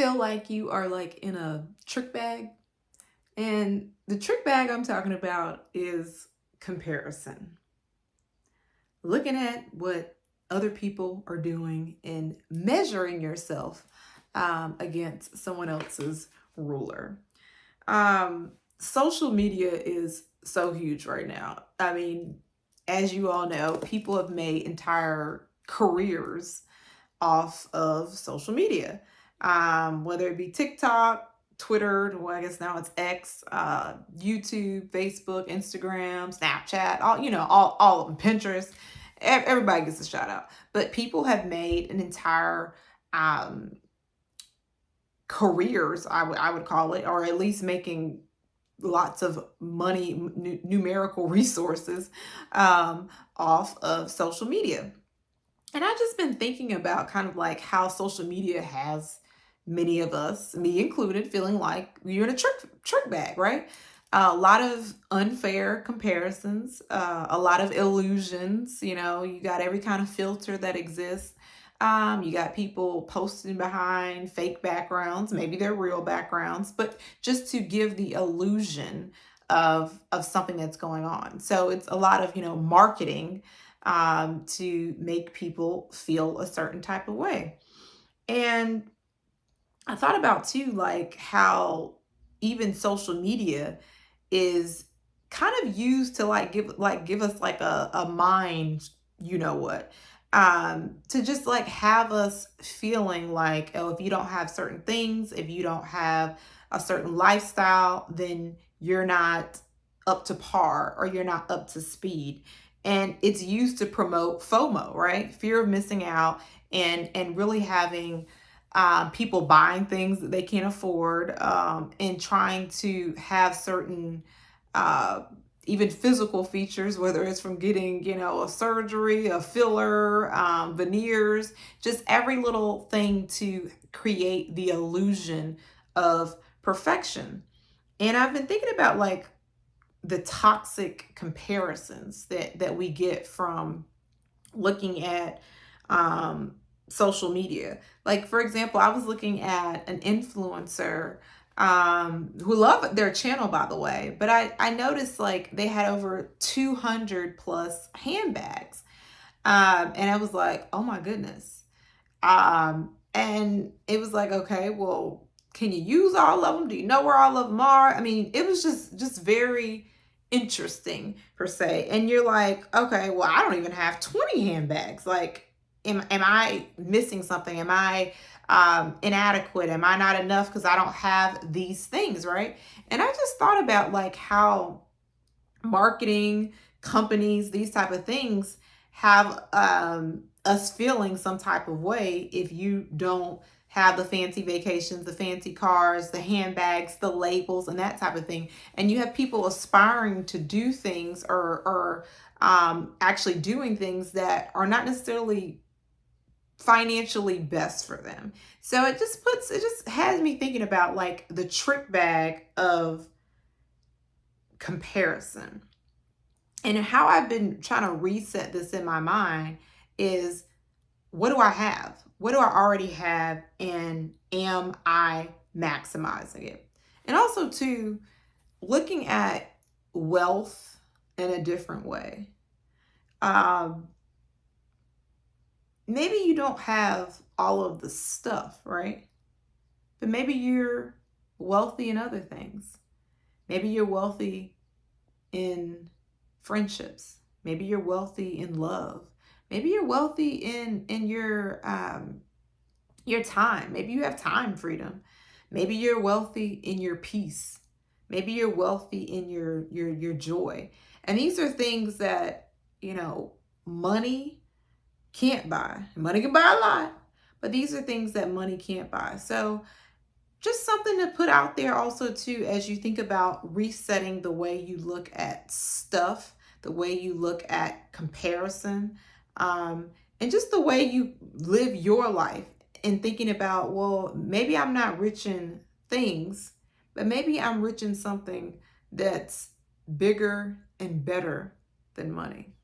feel like you are like in a trick bag. And the trick bag I'm talking about is comparison. Looking at what other people are doing and measuring yourself against someone else's ruler. Social media is so huge right now. I mean, as you all know, people have made entire careers off of social media, whether it be TikTok, Twitter, well, I guess now it's X, YouTube, Facebook, Instagram, Snapchat, all of them, Pinterest. Everybody gets a shout out. But people have made an entire um, careers, I would call it, or at least making lots of money, numerical resources off of social media. And I've just been thinking about kind of like how social media has many of us, me included, feeling like you're in a trick bag, right? A lot of unfair comparisons, a lot of illusions. You got every kind of filter that exists. You got people posting behind fake backgrounds, maybe they're real backgrounds, but just to give the illusion of something that's going on. So it's a lot of marketing to make people feel a certain type of way. And I thought about too, like how even social media is kind of used to give us like a mind, what, to just like have us feeling like, oh, if you don't have certain things, if you don't have a certain lifestyle, then you're not up to par or you're not up to speed. And it's used to promote FOMO, right? Fear of missing out, and really having people buying things that they can't afford, and trying to have certain uh, even physical features, whether it's from getting, a surgery, a filler, veneers, just every little thing to create the illusion of perfection. And I've been thinking about like the toxic comparisons that we get from looking at um, social media. Like, for example, I was looking at an influencer who love their channel, by the way, but I noticed like they had over 200 plus handbags. And I was like, oh my goodness. And it was like, okay, well, can you use all of them? Do you know where all of them are? I mean, it was just very interesting per se. And you're like, okay, well, I don't even have 20 handbags. Like, am I missing something? Am I inadequate? Am I not enough because I don't have these things, right? And I just thought about like how marketing companies, these type of things have us feeling some type of way if you don't have the fancy vacations, the fancy cars, the handbags, the labels, and that type of thing. And you have people aspiring to do things, or actually doing things that are not necessarily financially best for them. So it just has me thinking about like the trick bag of comparison. And how I've been trying to reset this in my mind is, what do I have? What do I already have? And am I maximizing it? And also, too, looking at wealth in a different way. Um, Maybe you don't have all of the stuff, right? But maybe you're wealthy in other things. Maybe you're wealthy in friendships. Maybe you're wealthy in love. Maybe you're wealthy in your time. Maybe you have time freedom. Maybe you're wealthy in your peace. Maybe you're wealthy in your joy. And these are things that, money can't buy. Money can buy a lot, but these are things that money can't buy. So just something to put out there also too, as you think about resetting the way you look at stuff, the way you look at comparison, and just the way you live your life, and thinking about, well, maybe I'm not rich in things, but maybe I'm rich in something that's bigger and better than money.